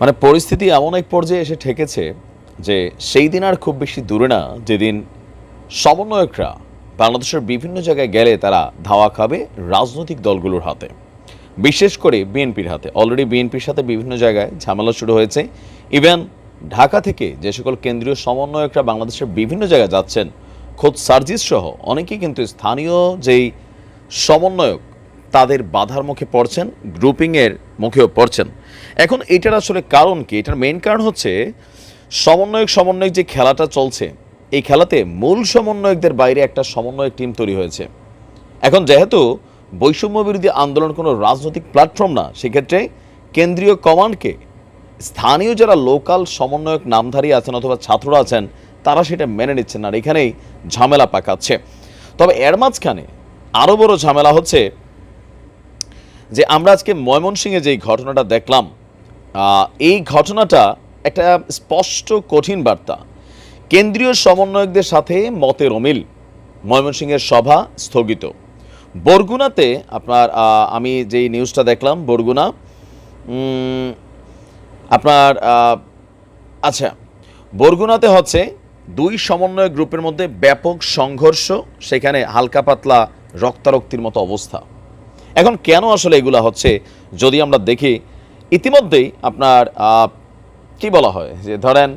মানে পরিস্থিতি এমন এক পর্যায়ে এসে ঠেকেছে যে সেই দিন আর খুব বেশি দূরে না যেদিন সমন্বয়করা বাংলাদেশের বিভিন্ন জায়গায় গেলে তারা ধাওয়া খাবে রাজনৈতিক দলগুলোর হাতে, বিশেষ করে বিএনপির হাতে। অলরেডি বিএনপির সাথে বিভিন্ন জায়গায় ঝামেলা শুরু হয়েছে। ইভেন ঢাকা থেকে যে সকল কেন্দ্রীয় সমন্বয়করা বাংলাদেশের বিভিন্ন জায়গায় যাচ্ছেন, খোদ সার্জিস সহ অনেকেই কিন্তু স্থানীয় যেই সমন্বয়ক তাদের বাধার মুখে পড়ছেন, গ্রুপিংয়ের মুখেও পড়ছেন। এখন এটার আসলে কারণ কি? এটার মেইন কারণ হচ্ছে সমন্বয়ক যে খেলাটা চলছে, এই খেলাতে মূল সমন্বয়কদের বাইরে একটা সমন্বয়ক টিম তৈরি হয়েছে। এখন যেহেতু বৈষম্য বিরোধী আন্দোলন কোনো রাজনৈতিক প্ল্যাটফর্ম না, সেক্ষেত্রে কেন্দ্রীয় কমান্ডকে স্থানীয় যারা লোকাল সমন্বয়ক নামধারী আছেন অথবা ছাত্ররা আছেন তারা সেটা মেনে নিচ্ছেন না, এখানেই ঝামেলা পাকাচ্ছে। তবে এর মাঝখানে আরও বড় ঝামেলা হচ্ছে যে আমরা আজকে ময়মনসিংহে যেই ঘটনাটা দেখলাম, এই ঘটনাটা একটা স্পষ্ট কঠিন বার্তা। কেন্দ্রীয় সমন্বয়কদের সাথে মতের অমিল, ময়মনসিংহের সভা স্থগিত। বরগুনাতে আপনার আমি যেই নিউজটা দেখলাম, বরগুনা আপনার আচ্ছা, বরগুনাতে হচ্ছে দুই সমন্বয় গ্রুপের মধ্যে ব্যাপক সংঘর্ষ, সেখানে হালকা পাতলা রক্তারক্তির মতো অবস্থা। এখন কেন আসলে এগুলা হচ্ছে যদি আমরা দেখি, ইতিমধ্যেই আপনার কি বলা হয় যে ধরেন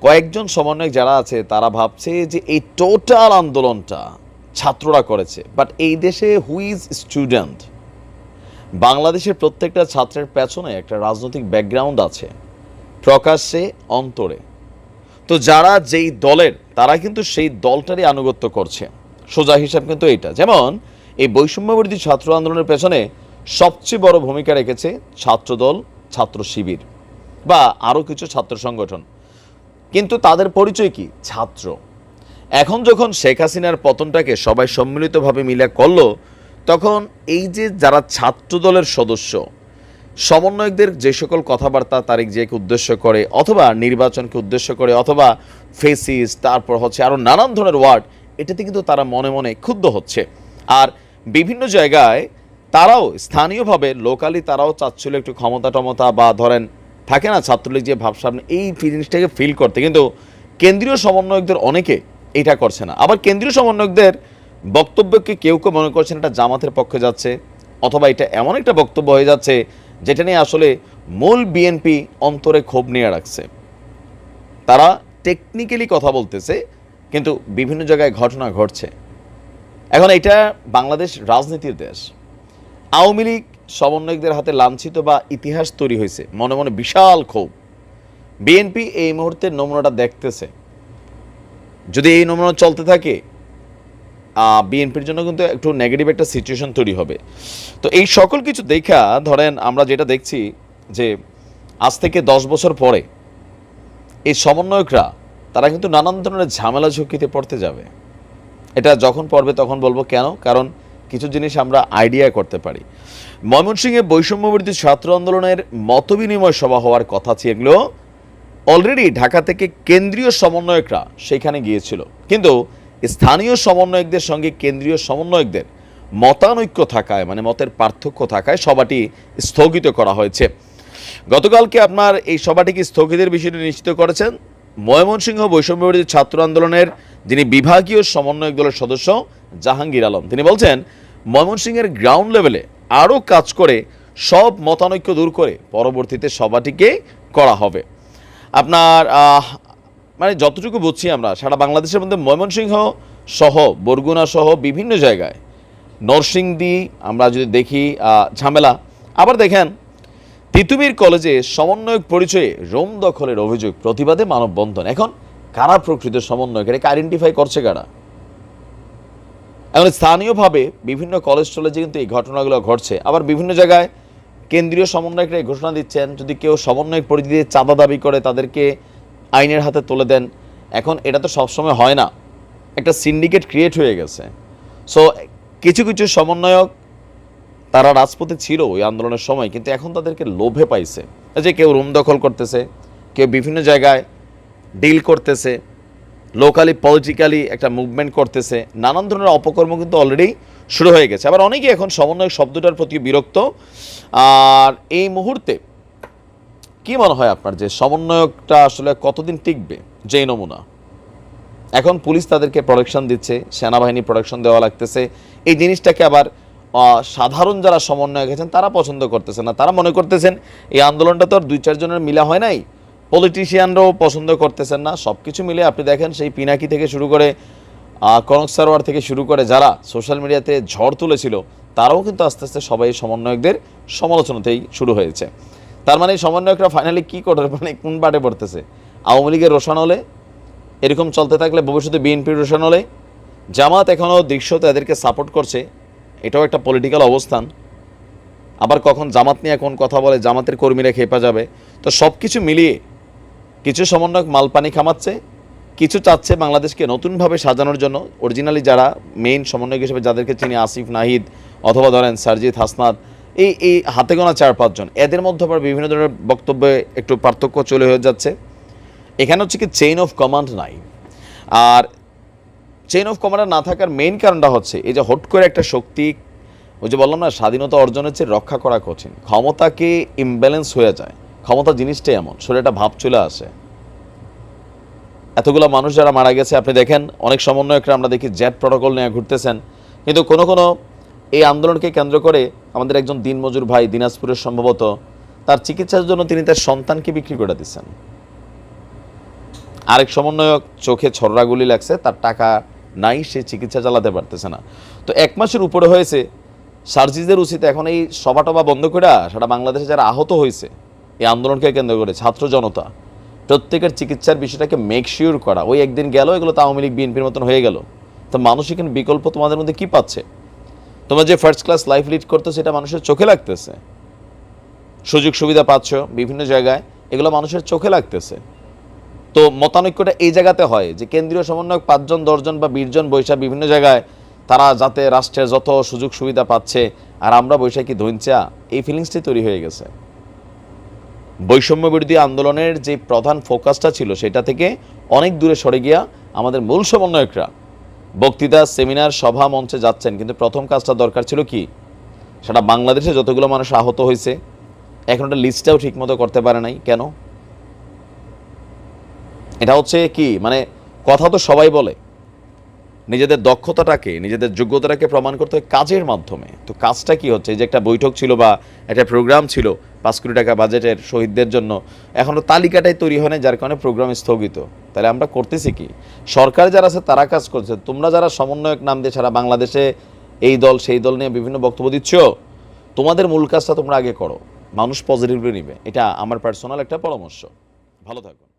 কয়েকজন সমন্বয়ক যারা আছে তারা ভাবছে যে এই টোটাল আন্দোলনটা ছাত্ররা করেছে, বাট এই দেশে হু ইজ স্টুডেন্ট? বাংলাদেশের প্রত্যেকটা ছাত্রের পেছনে একটা রাজনৈতিক ব্যাকগ্রাউন্ড আছে, প্রকাশ্যে অন্তরে। তো যারা যেই দলের তারা কিন্তু সেই দলটারই আনুগত্য করছে। সোজা হিসাব কিন্তু এইটা। যেমন এই বৈষম্যবিরোধী ছাত্র আন্দোলনের পেছনে সবচেয়ে বড় ভূমিকা রেখেছে ছাত্রদল, ছাত্র শিবির বা আরও কিছু ছাত্র সংগঠন, কিন্তু তাদের পরিচয় কি? ছাত্র। এখন যখন শেখ হাসিনার পতনটাকে সবাই সম্মিলিতভাবে মিলে করলো, তখন এই যে যারা ছাত্র দলের সদস্য, সমন্বয়কদের যে সকল কথাবার্তা তারিক জিয়াকে উদ্দেশ্য করে অথবা নির্বাচনকে উদ্দেশ্য করে অথবা ফেসিস, তারপর হচ্ছে আরও নানান ধরনের ওয়ার্ড, এটাতে কিন্তু তারা মনে মনে ক্ষুব্ধ হচ্ছে। আর বিভিন্ন জায়গায় তারাও স্থানীয়ভাবে লোকালি তারাও চাচ্ছিল একটু ক্ষমতা বা ধরেন থাকে না ছাত্রলীগ যে ভাবসাব, এই জিনিসটাকে ফিল করতে, কিন্তু কেন্দ্রীয় সমন্বয়কদের অনেকে এটা করছে না। আবার কেন্দ্রীয় সমন্বয়কদের বক্তব্যকে কেউ মনে করছেন এটা জামাতের পক্ষে যাচ্ছে, অথবা এটা এমন একটা বক্তব্য হয়ে যাচ্ছে যেটা নিয়ে আসলে মূল বিএনপি অন্তরে ক্ষোভ নিয়ে রাখছে। তারা টেকনিক্যালি কথা বলতেছে, কিন্তু বিভিন্ন জায়গায় ঘটনা ঘটছে। এখন এটা বাংলাদেশ রাজনীতির দেশ। আওয়ামী লীগ সমন্বয়কদের হাতে লাঞ্ছিত বা ইতিহাস তৈরি হয়েছে, মনে মনে বিশাল ক্ষোভ। বিএনপি এই মুহূর্তে নমুনাটা দেখতেছে, যদি এই নমুনা চলতে থাকে বিএনপির জন্য কিন্তু একটু নেগেটিভ একটা সিচুয়েশন তৈরি হবে। তো এই সকল কিছু দেখা ধরেন আমরা যেটা দেখছি যে আজ থেকে 10 বছর পরে এই সমন্বয়করা তারা কিন্তু নানান ধরনের ঝামেলা ঝুঁকিতে পড়তে যাবে। এটা যখন পড়বে তখন বলবো কেন, কারণ কিছু জিনিস আমরা আইডিয়া করতে পারি। ময়মনসিংহে বৈষম্যবিরোধী ছাত্র আন্দোলনের মতবিনিময় সভা হওয়ার কথা ছিল, অলরেডি ঢাকা থেকে কেন্দ্রীয় সমন্বয়করা সেখানে গিয়েছিল, কিন্তু স্থানীয় সমন্বয়কদের সঙ্গে কেন্দ্রীয় সমন্বয়কদের মতানৈক্য থাকায়, মানে মতের পার্থক্য থাকায় সভাটি স্থগিত করা হয়েছে। গতকালকে আপনার এই সভাটিকে স্থগিতের বিষয়টি নিশ্চিত করেছেন ময়মনসিংহ বৈষম্যবিরোধী ছাত্র আন্দোলনের যিনি বিভাগীয় সমন্বয়ক দলের সদস্য জাহাঙ্গীর আলম। তিনি বলছেন ময়মনসিংহের গ্রাউন্ড লেভেলে আরও কাজ করে সব মতানৈক্য দূর করে পরবর্তীতে সভাটিকে করা হবে। আপনার মানে যতটুকু বুঝছি আমরা সারা বাংলাদেশের মধ্যে ময়মনসিংহ সহ বরগুনা সহ বিভিন্ন জায়গায়, নরসিংদী আমরা যদি দেখি ঝামেলা। আবার দেখেন তিতুমির কলেজে সমন্বয়ক পরিচয়ে রুম দখলের অভিযোগ, প্রতিবাদে মানববন্ধন। এখন কারা প্রকৃত সমন্বয়ক, এটাকে আইডেন্টিফাই করছে কারা? এখন স্থানীয়ভাবে বিভিন্ন কলেজ টলেজে কিন্তু এই ঘটনাগুলো ঘটছে। আবার বিভিন্ন জায়গায় কেন্দ্রীয় সমন্বয়করা এই ঘোষণা দিচ্ছেন যদি কেউ সমন্বয়ক পরিচিতি চাঁদা দাবি করে তাদেরকে আইনের হাতে তুলে দেন। এখন এটা তো সবসময় হয় না, একটা সিন্ডিকেট ক্রিয়েট হয়ে গেছে। সো কিছু কিছু সমন্বয়ক তারা রাজপথে ছিল ওই আন্দোলনের সময়, কিন্তু এখন তাদেরকে লোভে পাইছে যে কেউ রুম দখল করতেছে, কেউ বিভিন্ন জায়গায় ডিল করতেছে, লোকালি পলিটিক্যালি একটা মুভমেন্ট করতেছে, নানান ধরনের অপকর্ম কিন্তু অলরেডি শুরু হয়ে গেছে। আবার অনেকেই এখন সমন্বয় শব্দটার প্রতি বিরক্ত। আর এই মুহূর্তে কি মনে হয় আপনার যে সমন্বয়কটা আসলে কতদিন টিকবে, যেই নমুনা? এখন পুলিশ তাদেরকে প্রোটেকশন দিচ্ছে, সেনাবাহিনী প্রোটেকশন দেওয়া লাগতেছে। এই জিনিসটাকে আবার সাধারণ যারা সমন্বয়ক আছেন তারা পছন্দ করতেছেন না। তারা মনে করতেছেন এই আন্দোলনটা তো আর 2-4 জনের মিলা হয় নাই, পলিটিশিয়ানরাও পছন্দ করতেছেন না। সব কিছু মিলে আপনি দেখেন সেই পিনাকি থেকে শুরু করে কনক সারোয়ার থেকে শুরু করে যারা সোশ্যাল মিডিয়াতে ঝড় তুলেছিল তারাও কিন্তু আস্তে আস্তে সবাই সমন্বয়কদের সমালোচনাতেই শুরু হয়েছে। তার মানে সমন্বয়করা ফাইনালি কী করে, মানে কোন বাটে পড়তেছে? আওয়ামী লীগের রোশান হলে এরকম চলতে থাকলে ভবিষ্যতে বিএনপির রোশান হলে, জামাত এখনও দৃশ্যতে এদেরকে সাপোর্ট করছে, এটাও একটা পলিটিক্যাল অবস্থান। আবার কখন জামাত নিয়ে কোন কথা বলে জামাতের কর্মীরা খেপা যাবে। তো সব কিছু মিলিয়ে কিছু সমন্বয়ক মালপানি খামাচ্ছে, কিছু চাচ্ছে বাংলাদেশকে নতুনভাবে সাজানোর জন্য। অরিজিনালি যারা মেইন সমন্বয়ক হিসেবে যাদেরকে চিনি, আসিফ নাহিদ অথবা ধরেন সারজিৎ হাসনাত, এই হাতে গোনা 4-5 জন, এদের মধ্যে আবার বিভিন্ন ধরনের বক্তব্যে একটু পার্থক্য চলে হয়ে যাচ্ছে। এখানে হচ্ছে কি চেইন অফ কমান্ড নাই। আর চেইন অফ কমান্ড না থাকার মেইন কারণটা হচ্ছে এই যে হট করে একটা শক্তি, ওই যে বললাম না স্বাধীনতা অর্জনের চেয়ে রক্ষা করা কঠিন, ক্ষমতাকে ইমব্যালেন্স হয়ে যায়। ক্ষমতা জিনিসটাই এমন, শরীরে একটা ভাব চলে আসে। এতগুলো মানুষ যারা মারা গেছে, আপনি দেখেন অনেক সমন্বয়করা আমরা দেখি জেট প্রটোকল নিয়ে ঘুরতেছেন, কিন্তু কোনো এই আন্দোলনকে কেন্দ্র করে আমাদের একজন দিনমজুর ভাই দিনাজপুরের সম্ভবত তার চিকিৎসার জন্য তিনি তার সন্তানকে বিক্রি করে দিচ্ছেন। আরেক সমন্বয়ক চোখে ছররা গুলি লাগছে, তার টাকা নাই, সে চিকিৎসা চালাতে পারতেছে না। তো 1 মাসের উপরে হয়েছে। সার্জিদের উচিত এখন এই সভা বন্ধ করে সারা বাংলাদেশে যারা আহত হয়েছে এই আন্দোলনকে কেন্দ্র করে, ছাত্র জনতা, প্রত্যেকের চিকিৎসার বিষয়টাকে মেক শিওর করা। ওই একদিন গেল, এগুলো তো আওয়ামী লীগ বিএনপির মতন হয়ে গেল। তো মানুষ এখানে বিকল্প তোমাদের মধ্যে কি পাচ্ছে? তোমরা যে ফার্স্ট ক্লাস লাইফ লিড করতো সেটা মানুষের চোখে লাগতেছে, সুযোগ সুবিধা পাচ্ছ বিভিন্ন জায়গায়, এগুলো মানুষের চোখে লাগতেছে। তো মতানৈক্যটা এই জায়গাতে হয় যে কেন্দ্রীয় সমন্বয়ক 5 জন 10 জন বা 20 জন বৈশা বিভিন্ন জায়গায়, তারা যাতে রাষ্ট্রের যত সুযোগ সুবিধা পাচ্ছে আর আমরা বৈশাখী ধৈঞ্চা, এই ফিলিংসটাই তৈরি হয়ে গেছে। বৈষম্য বিরোধী আন্দোলনের যে প্রধান ফোকাসটা ছিল সেটা থেকে অনেক দূরে সরে গিয়া আমাদের মূল সমন্বয়করা বক্তৃতা, সেমিনার, সভা মঞ্চে যাচ্ছেন, কিন্তু প্রথম কাজটা দরকার ছিল কি, সেটা বাংলাদেশে যতগুলো মানুষ আহত হয়েছে এখন একটা লিস্টটাও ঠিকমতো করতে পারে নাই। কেন? এটা হচ্ছে কি, মানে কথা তো সবাই বলে, নিজেদের দক্ষতাটাকে, নিজেদের যোগ্যতাটাকে প্রমাণ করতে হয় কাজের মাধ্যমে। তো কাজটা কি হচ্ছে? যে একটা বৈঠক ছিল বা একটা প্রোগ্রাম ছিল 5 কোটি টাকা বাজেটের শহীদদের জন্য, এখনও তালিকাটাই তৈরি হয় না, যার কারণে প্রোগ্রাম স্থগিত। তাহলে আমরা করতেছি কি? সরকার যারা আছে তারা কাজ করছে, তোমরা যারা সমন্বয়ক নাম দিয়ে সারা বাংলাদেশে এই দল সেই দল নিয়ে বিভিন্ন বক্তব্য দিচ্ছ, তোমাদের মূল কাজটা তোমরা আগে করো, মানুষ পজিটিভলি নিবে। এটা আমার পার্সোনাল একটা পরামর্শ। ভালো থাকুন।